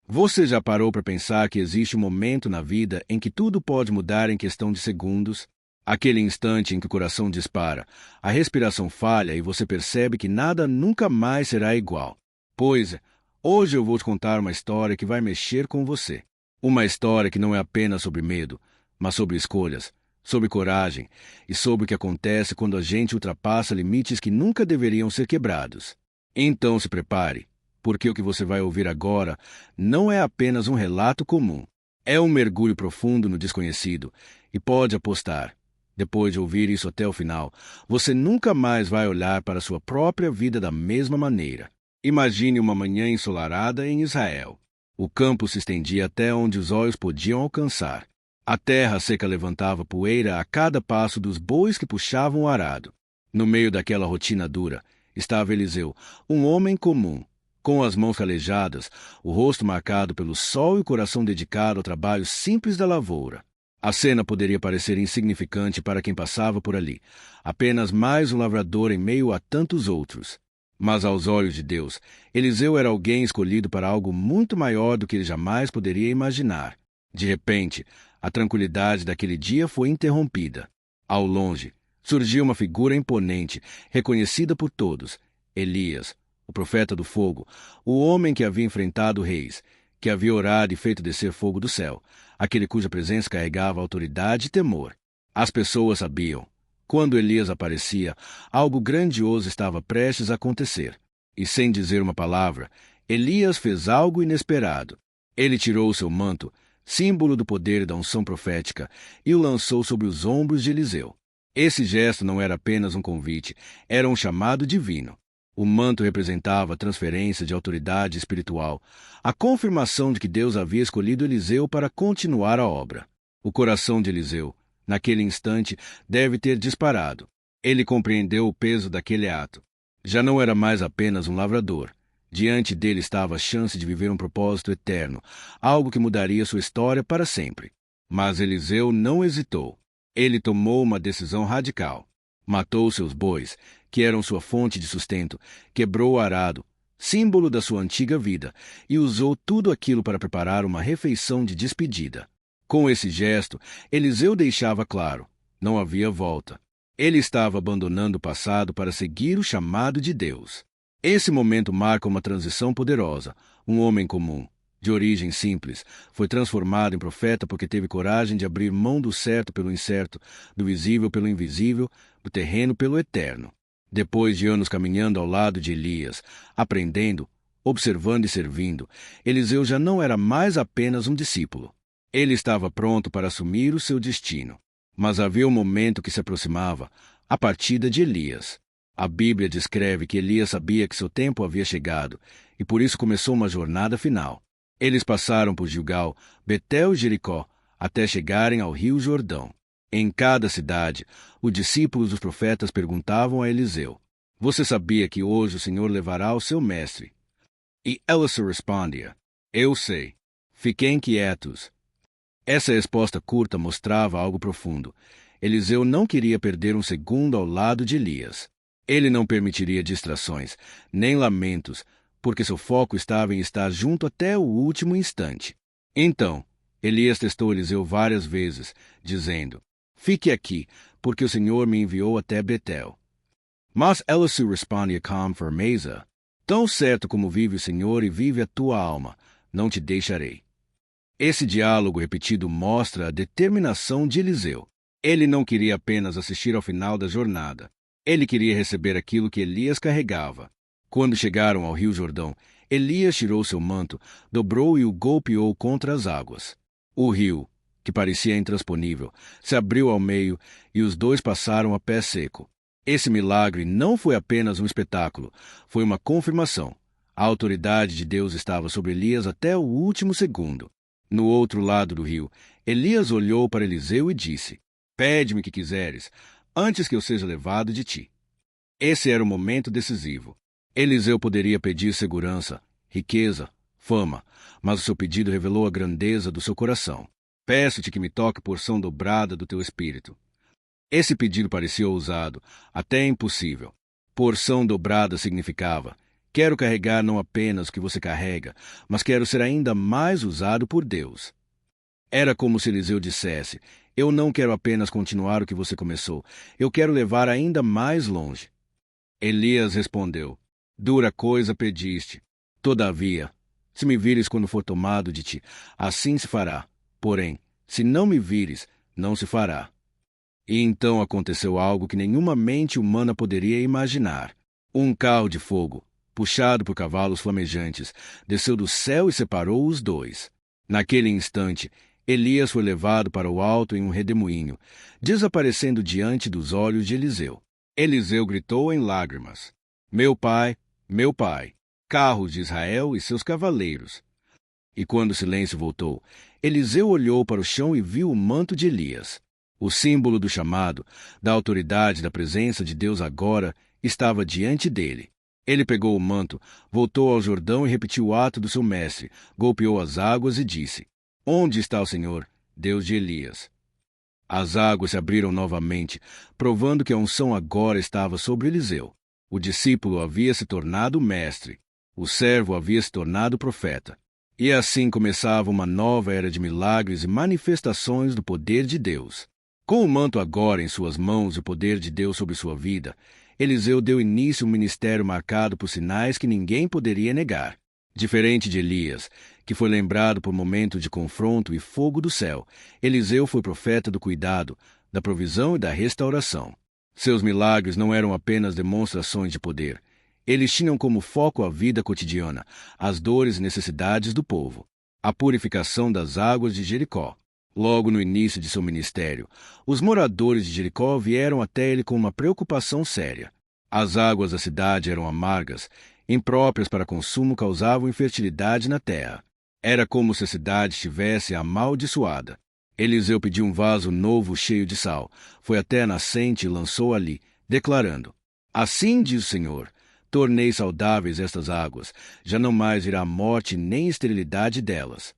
Você já parou para pensar que existe um momento na vida em que tudo pode mudar em questão de segundos? Aquele instante em que o coração dispara, a respiração falha e você percebe que nada nunca mais será igual. Pois, hoje eu vou te contar uma história que vai mexer com você. Uma história que não é apenas sobre medo, mas sobre escolhas, sobre coragem e sobre o que acontece quando a gente ultrapassa limites que nunca deveriam ser quebrados. Então se prepare, porque o que você vai ouvir agora não é apenas um relato comum. É um mergulho profundo no desconhecido e pode apostar. Depois de ouvir isso até o final, você nunca mais vai olhar para sua própria vida da mesma maneira. Imagine uma manhã ensolarada em Israel. O campo se estendia até onde os olhos podiam alcançar. A terra seca levantava poeira a cada passo dos bois que puxavam o arado. No meio daquela rotina dura, estava Eliseu, um homem comum, com as mãos calejadas, o rosto marcado pelo sol e o coração dedicado ao trabalho simples da lavoura. A cena poderia parecer insignificante para quem passava por ali, apenas mais um lavrador em meio a tantos outros. Mas aos olhos de Deus, Eliseu era alguém escolhido para algo muito maior do que ele jamais poderia imaginar. De repente, a tranquilidade daquele dia foi interrompida. Ao longe, surgiu uma figura imponente, reconhecida por todos: Elias, o profeta do fogo, o homem que havia enfrentado reis, que havia orado e feito descer fogo do céu, aquele cuja presença carregava autoridade e temor. As pessoas sabiam. Quando Elias aparecia, algo grandioso estava prestes a acontecer. E sem dizer uma palavra, Elias fez algo inesperado. Ele tirou o seu manto, símbolo do poder e da unção profética, e o lançou sobre os ombros de Eliseu. Esse gesto não era apenas um convite, era um chamado divino. O manto representava a transferência de autoridade espiritual, a confirmação de que Deus havia escolhido Eliseu para continuar a obra. O coração de Eliseu, naquele instante, deve ter disparado. Ele compreendeu o peso daquele ato. Já não era mais apenas um lavrador. Diante dele estava a chance de viver um propósito eterno, algo que mudaria sua história para sempre. Mas Eliseu não hesitou. Ele tomou uma decisão radical. Matou seus bois, que eram sua fonte de sustento, quebrou o arado, símbolo da sua antiga vida, e usou tudo aquilo para preparar uma refeição de despedida. Com esse gesto, Eliseu deixava claro: não havia volta. Ele estava abandonando o passado para seguir o chamado de Deus. Esse momento marca uma transição poderosa. Um homem comum, de origem simples, foi transformado em profeta porque teve coragem de abrir mão do certo pelo incerto, do visível pelo invisível, do terreno pelo eterno. Depois de anos caminhando ao lado de Elias, aprendendo, observando e servindo, Eliseu já não era mais apenas um discípulo. Ele estava pronto para assumir o seu destino. Mas havia um momento que se aproximava, a partida de Elias. A Bíblia descreve que Elias sabia que seu tempo havia chegado, e por isso começou uma jornada final. Eles passaram por Gilgal, Betel e Jericó, até chegarem ao rio Jordão. Em cada cidade, os discípulos dos profetas perguntavam a Eliseu: "Você sabia que hoje o Senhor levará o seu mestre?" E Eliseu respondia: "Eu sei. Fiquem quietos." Essa resposta curta mostrava algo profundo. Eliseu não queria perder um segundo ao lado de Elias. Ele não permitiria distrações, nem lamentos, porque seu foco estava em estar junto até o último instante. Então, Elias testou Eliseu várias vezes, dizendo: "Fique aqui, porque o Senhor me enviou até Betel." Mas Eliseu respondia com firmeza: "Tão certo como vive o Senhor e vive a tua alma, não te deixarei." Esse diálogo repetido mostra a determinação de Eliseu. Ele não queria apenas assistir ao final da jornada. Ele queria receber aquilo que Elias carregava. Quando chegaram ao rio Jordão, Elias tirou seu manto, dobrou e o golpeou contra as águas. O rio, que parecia intransponível, se abriu ao meio e os dois passaram a pé seco. Esse milagre não foi apenas um espetáculo, foi uma confirmação. A autoridade de Deus estava sobre Elias até o último segundo. No outro lado do rio, Elias olhou para Eliseu e disse: "Pede-me o que quiseres, antes que eu seja levado de ti." Esse era o momento decisivo. Eliseu poderia pedir segurança, riqueza, fama, mas o seu pedido revelou a grandeza do seu coração. "Peço-te que me toque porção dobrada do teu espírito." Esse pedido parecia ousado, até impossível. Porção dobrada significava: Quero carregar não apenas o que você carrega, mas quero ser ainda mais usado por Deus. Era como se Eliseu dissesse: eu não quero apenas continuar o que você começou, eu quero levar ainda mais longe. Elias respondeu: dura coisa pediste. Todavia, se me vires quando for tomado de ti, assim se fará. Porém, se não me vires, não se fará. E então aconteceu algo que nenhuma mente humana poderia imaginar. Um carro de fogo, puxado por cavalos flamejantes, desceu do céu e separou os dois. Naquele instante, Elias foi levado para o alto em um redemoinho, desaparecendo diante dos olhos de Eliseu. Eliseu gritou em lágrimas: meu pai, carros de Israel e seus cavaleiros. E quando o silêncio voltou, Eliseu olhou para o chão e viu o manto de Elias. O símbolo do chamado, da autoridade da presença de Deus agora, estava diante dele. Ele pegou o manto, voltou ao Jordão e repetiu o ato do seu mestre, golpeou as águas e disse: onde está o Senhor, Deus de Elias? As águas se abriram novamente, provando que a unção agora estava sobre Eliseu. O discípulo havia se tornado mestre. O servo havia se tornado profeta. E assim começava uma nova era de milagres e manifestações do poder de Deus. Com o manto agora em suas mãos e o poder de Deus sobre sua vida, Eliseu deu início a um ministério marcado por sinais que ninguém poderia negar. Diferente de Elias, que foi lembrado por momentos de confronto e fogo do céu, Eliseu foi profeta do cuidado, da provisão e da restauração. Seus milagres não eram apenas demonstrações de poder. Eles tinham como foco a vida cotidiana, as dores e necessidades do povo. A purificação das águas de Jericó. Logo no início de seu ministério, os moradores de Jericó vieram até ele com uma preocupação séria. As águas da cidade eram amargas, impróprias para consumo, causavam infertilidade na terra. Era como se a cidade estivesse amaldiçoada. Eliseu pediu um vaso novo cheio de sal, foi até a nascente e lançou ali, declarando: assim diz o Senhor, tornei saudáveis estas águas, já não mais irá morte nem esterilidade delas.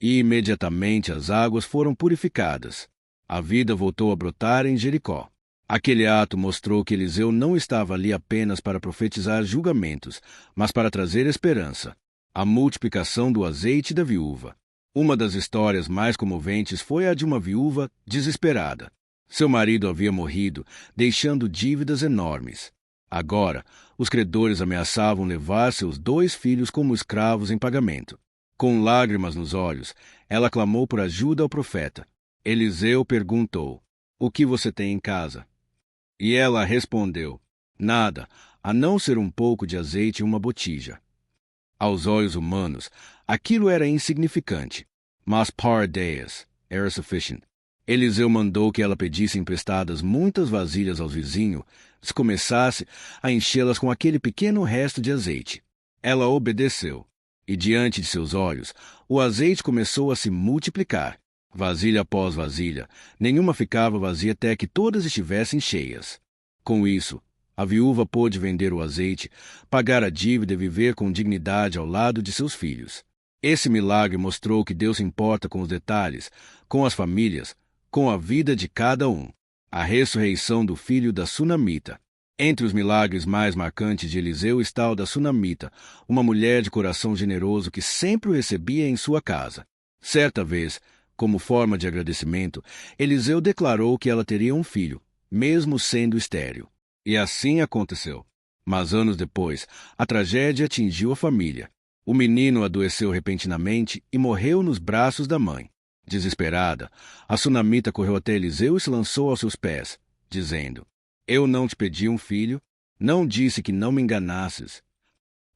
E imediatamente as águas foram purificadas. A vida voltou a brotar em Jericó. Aquele ato mostrou que Eliseu não estava ali apenas para profetizar julgamentos, mas para trazer esperança. A multiplicação do azeite da viúva. Uma das histórias mais comoventes foi a de uma viúva desesperada. Seu marido havia morrido, deixando dívidas enormes. Agora, os credores ameaçavam levar seus 2 filhos como escravos em pagamento. Com lágrimas nos olhos, ela clamou por ajuda ao profeta. Eliseu perguntou: o que você tem em casa? E ela respondeu: nada, a não ser um pouco de azeite e uma botija. Aos olhos humanos, aquilo era insignificante, mas par dias era sufficient. Eliseu mandou que ela pedisse emprestadas muitas vasilhas aos vizinhos, se começasse a enchê-las com aquele pequeno resto de azeite. Ela obedeceu, e diante de seus olhos, o azeite começou a se multiplicar. Vasilha após vasilha, nenhuma ficava vazia até que todas estivessem cheias. Com isso, a viúva pôde vender o azeite, pagar a dívida e viver com dignidade ao lado de seus filhos. Esse milagre mostrou que Deus se importa com os detalhes, com as famílias, com a vida de cada um. A ressurreição do filho da Sunamita. Entre os milagres mais marcantes de Eliseu está o da Sunamita, uma mulher de coração generoso que sempre o recebia em sua casa. Certa vez, como forma de agradecimento, Eliseu declarou que ela teria um filho, mesmo sendo estéril. E assim aconteceu. Mas anos depois, a tragédia atingiu a família. O menino adoeceu repentinamente e morreu nos braços da mãe. Desesperada, a Sunamita correu até Eliseu e se lançou aos seus pés, dizendo: eu não te pedi um filho, não disse que não me enganasses.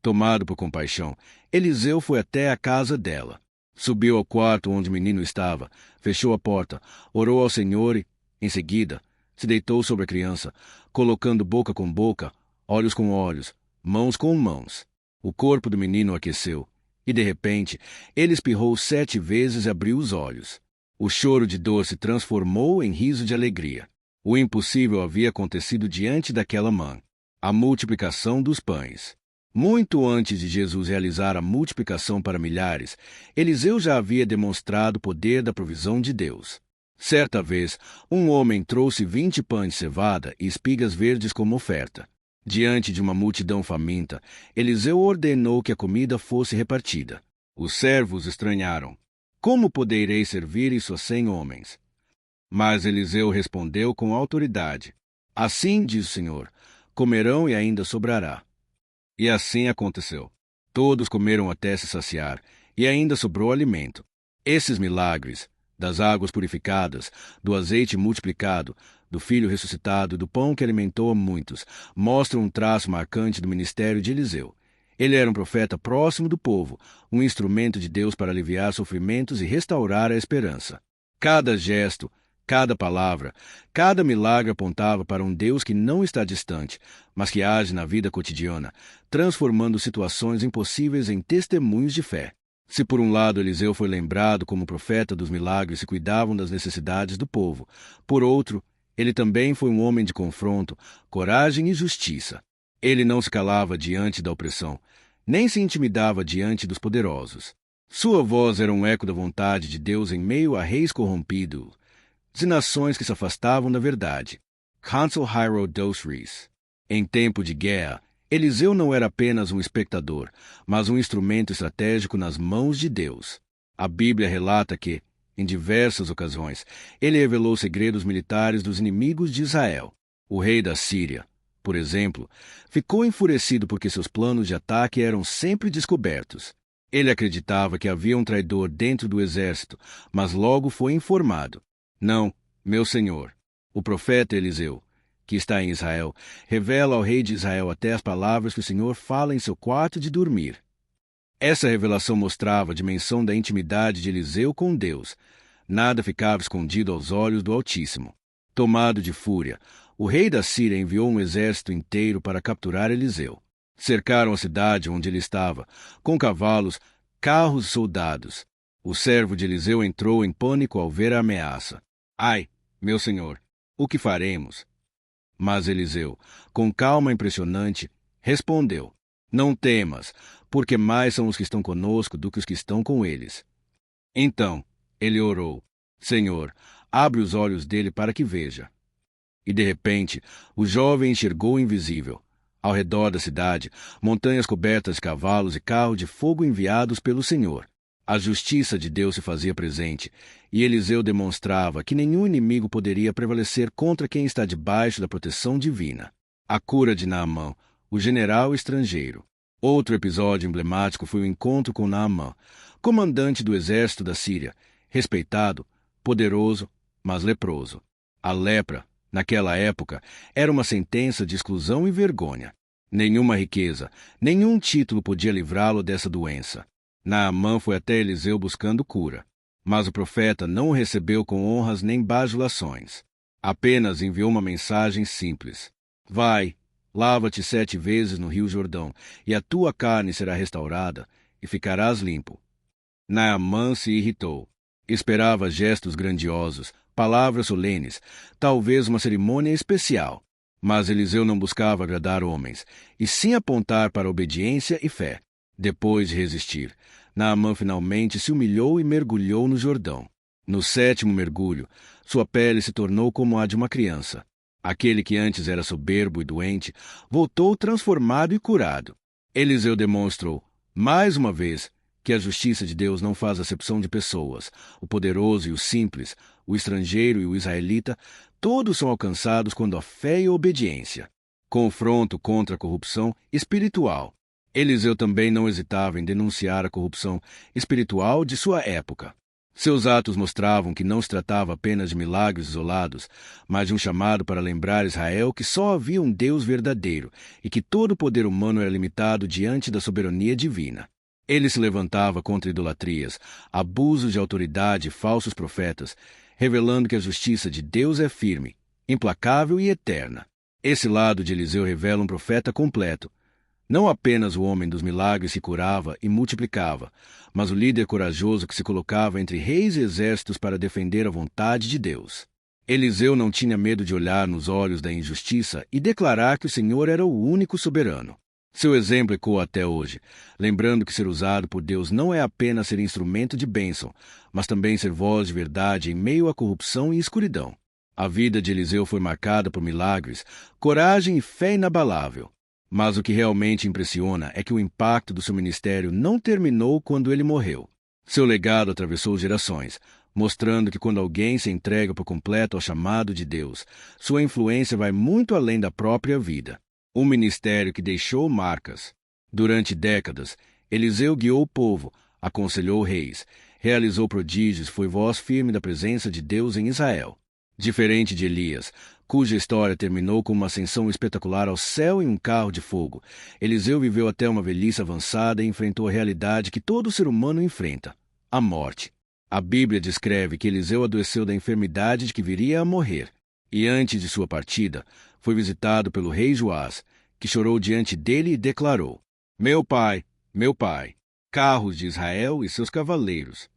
Tomado por compaixão, Eliseu foi até a casa dela. Subiu ao quarto onde o menino estava, fechou a porta, orou ao Senhor e, em seguida, se deitou sobre a criança, colocando boca com boca, olhos com olhos, mãos com mãos. O corpo do menino aqueceu, e de repente, ele espirrou 7 vezes e abriu os olhos. O choro de dor se transformou em riso de alegria. O impossível havia acontecido diante daquela mãe. A multiplicação dos pães. Muito antes de Jesus realizar a multiplicação para milhares, Eliseu já havia demonstrado o poder da provisão de Deus. Certa vez, um homem trouxe 20 pães de cevada e espigas verdes como oferta. Diante de uma multidão faminta, Eliseu ordenou que a comida fosse repartida. Os servos estranharam. Como poderei servir isso a 100 homens? Mas Eliseu respondeu com autoridade. Assim diz o Senhor, comerão e ainda sobrará. E assim aconteceu. Todos comeram até se saciar, e ainda sobrou alimento. Esses milagres, das águas purificadas, do azeite multiplicado, do filho ressuscitado e do pão que alimentou a muitos, mostram um traço marcante do ministério de Eliseu. Ele era um profeta próximo do povo, um instrumento de Deus para aliviar sofrimentos e restaurar a esperança. Cada gesto, cada palavra, cada milagre apontava para um Deus que não está distante, mas que age na vida cotidiana, transformando situações impossíveis em testemunhos de fé. Se por um lado Eliseu foi lembrado como profeta dos milagres que cuidavam das necessidades do povo, por outro, ele também foi um homem de confronto, coragem e justiça. Ele não se calava diante da opressão, nem se intimidava diante dos poderosos. Sua voz era um eco da vontade de Deus em meio a reis corrompidos, de nações que se afastavam da verdade. Consul Hiero dos Reis. Em tempo de guerra, Eliseu não era apenas um espectador, mas um instrumento estratégico nas mãos de Deus. A Bíblia relata que, em diversas ocasiões, ele revelou segredos militares dos inimigos de Israel. O rei da Síria, por exemplo, ficou enfurecido porque seus planos de ataque eram sempre descobertos. Ele acreditava que havia um traidor dentro do exército, mas logo foi informado. Não, meu senhor. O profeta Eliseu, que está em Israel, revela ao rei de Israel até as palavras que o Senhor fala em seu quarto de dormir. Essa revelação mostrava a dimensão da intimidade de Eliseu com Deus. Nada ficava escondido aos olhos do Altíssimo. Tomado de fúria, o rei da Síria enviou um exército inteiro para capturar Eliseu. Cercaram a cidade onde ele estava, com cavalos, carros e soldados. O servo de Eliseu entrou em pânico ao ver a ameaça. Ai, meu senhor, o que faremos? Mas Eliseu, com calma impressionante, respondeu: Não temas, porque mais são os que estão conosco do que os que estão com eles. Então, ele orou: Senhor, abre os olhos dele para que veja. E de repente, o jovem enxergou o invisível. Ao redor da cidade, montanhas cobertas de cavalos e carros de fogo enviados pelo Senhor. A justiça de Deus se fazia presente, e Eliseu demonstrava que nenhum inimigo poderia prevalecer contra quem está debaixo da proteção divina. A cura de Naamã, o general estrangeiro. Outro episódio emblemático foi o encontro com Naamã, comandante do exército da Síria, respeitado, poderoso, mas leproso. A lepra, naquela época, era uma sentença de exclusão e vergonha. Nenhuma riqueza, nenhum título podia livrá-lo dessa doença. Naamã foi até Eliseu buscando cura, mas o profeta não o recebeu com honras nem bajulações. Apenas enviou uma mensagem simples: Vai, lava-te 7 vezes no rio Jordão, e a tua carne será restaurada, e ficarás limpo. Naamã se irritou. Esperava gestos grandiosos, palavras solenes, talvez uma cerimônia especial. Mas Eliseu não buscava agradar homens, e sim apontar para a obediência e fé. Depois de resistir, Naamã finalmente se humilhou e mergulhou no Jordão. No 7º mergulho, sua pele se tornou como a de uma criança. Aquele que antes era soberbo e doente, voltou transformado e curado. Eliseu demonstrou, mais uma vez, que a justiça de Deus não faz acepção de pessoas. O poderoso e o simples, o estrangeiro e o israelita, todos são alcançados quando a fé e a obediência. Confronto contra a corrupção espiritual. Eliseu também não hesitava em denunciar a corrupção espiritual de sua época. Seus atos mostravam que não se tratava apenas de milagres isolados, mas de um chamado para lembrar Israel que só havia um Deus verdadeiro e que todo o poder humano era limitado diante da soberania divina. Ele se levantava contra idolatrias, abusos de autoridade e falsos profetas, revelando que a justiça de Deus é firme, implacável e eterna. Esse lado de Eliseu revela um profeta completo. Não apenas o homem dos milagres que curava e multiplicava, mas o líder corajoso que se colocava entre reis e exércitos para defender a vontade de Deus. Eliseu não tinha medo de olhar nos olhos da injustiça e declarar que o Senhor era o único soberano. Seu exemplo ecoa até hoje, lembrando que ser usado por Deus não é apenas ser instrumento de bênção, mas também ser voz de verdade em meio à corrupção e escuridão. A vida de Eliseu foi marcada por milagres, coragem e fé inabalável. Mas o que realmente impressiona é que o impacto do seu ministério não terminou quando ele morreu. Seu legado atravessou gerações, mostrando que quando alguém se entrega por completo ao chamado de Deus, sua influência vai muito além da própria vida. Um ministério que deixou marcas. Durante décadas, Eliseu guiou o povo, aconselhou reis, realizou prodígios e foi voz firme da presença de Deus em Israel. Diferente de Elias, cuja história terminou com uma ascensão espetacular ao céu em um carro de fogo, Eliseu viveu até uma velhice avançada e enfrentou a realidade que todo ser humano enfrenta: a morte. A Bíblia descreve que Eliseu adoeceu da enfermidade de que viria a morrer, e antes de sua partida, foi visitado pelo rei Joás, que chorou diante dele e declarou: meu pai, carros de Israel e seus cavaleiros.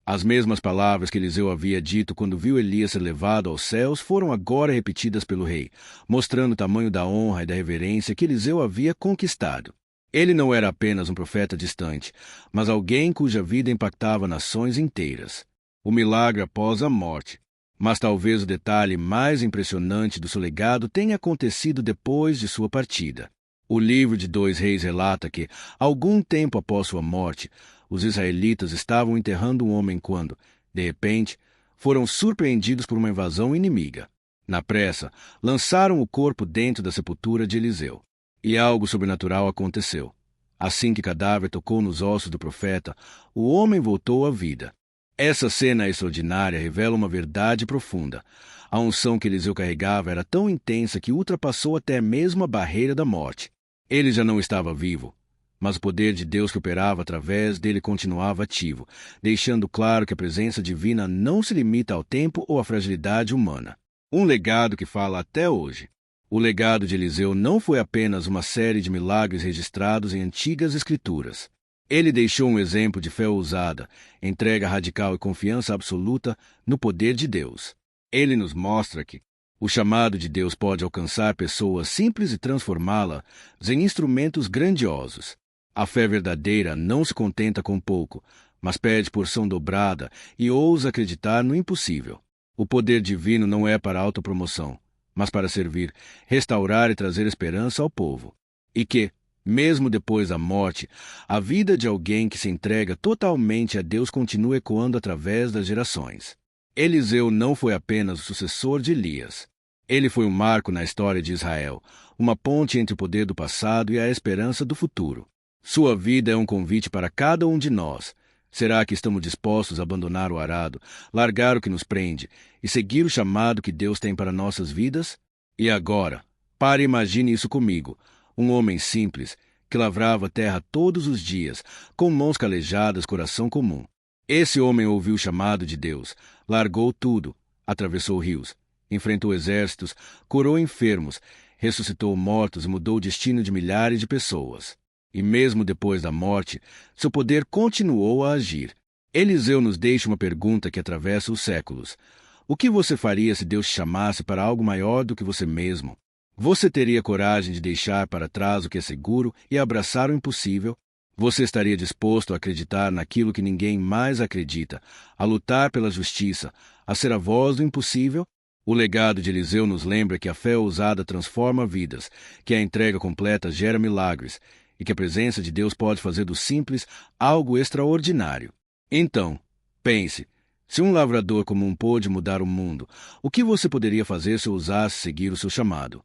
As mesmas palavras que Eliseu havia dito quando viu Elias ser levado aos céus foram agora repetidas pelo rei, mostrando o tamanho da honra e da reverência que Eliseu havia conquistado. Ele não era apenas um profeta distante, mas alguém cuja vida impactava nações inteiras. O milagre após a morte. Mas talvez o detalhe mais impressionante do seu legado tenha acontecido depois de sua partida. O livro de 2 Reis relata que, algum tempo após sua morte, os israelitas estavam enterrando um homem quando, de repente, foram surpreendidos por uma invasão inimiga. Na pressa, lançaram o corpo dentro da sepultura de Eliseu. E algo sobrenatural aconteceu. Assim que o cadáver tocou nos ossos do profeta, o homem voltou à vida. Essa cena extraordinária revela uma verdade profunda. A unção que Eliseu carregava era tão intensa que ultrapassou até mesmo a barreira da morte. Ele já não estava vivo, mas o poder de Deus que operava através dele continuava ativo, deixando claro que a presença divina não se limita ao tempo ou à fragilidade humana. Um legado que fala até hoje. O legado de Eliseu não foi apenas uma série de milagres registrados em antigas escrituras. Ele deixou um exemplo de fé ousada, entrega radical e confiança absoluta no poder de Deus. Ele nos mostra que o chamado de Deus pode alcançar pessoas simples e transformá-las em instrumentos grandiosos. A fé verdadeira não se contenta com pouco, mas pede porção dobrada e ousa acreditar no impossível. O poder divino não é para autopromoção, mas para servir, restaurar e trazer esperança ao povo. E que, mesmo depois da morte, a vida de alguém que se entrega totalmente a Deus continua ecoando através das gerações. Eliseu não foi apenas o sucessor de Elias. Ele foi um marco na história de Israel, uma ponte entre o poder do passado e a esperança do futuro. Sua vida é um convite para cada um de nós. Será que estamos dispostos a abandonar o arado, largar o que nos prende e seguir o chamado que Deus tem para nossas vidas? E agora, pare e imagine isso comigo. Um homem simples, que lavrava a terra todos os dias, com mãos calejadas, coração comum. Esse homem ouviu o chamado de Deus, largou tudo, atravessou rios, enfrentou exércitos, curou enfermos, ressuscitou mortos e mudou o destino de milhares de pessoas. E mesmo depois da morte, seu poder continuou a agir. Eliseu nos deixa uma pergunta que atravessa os séculos. O que você faria se Deus te chamasse para algo maior do que você mesmo? Você teria coragem de deixar para trás o que é seguro e abraçar o impossível? Você estaria disposto a acreditar naquilo que ninguém mais acredita, a lutar pela justiça, a ser a voz do impossível? O legado de Eliseu nos lembra que a fé ousada transforma vidas, que a entrega completa gera milagres e que a presença de Deus pode fazer do simples algo extraordinário. Então, pense, se um lavrador comum pôde mudar o mundo, o que você poderia fazer se ousasse seguir o seu chamado?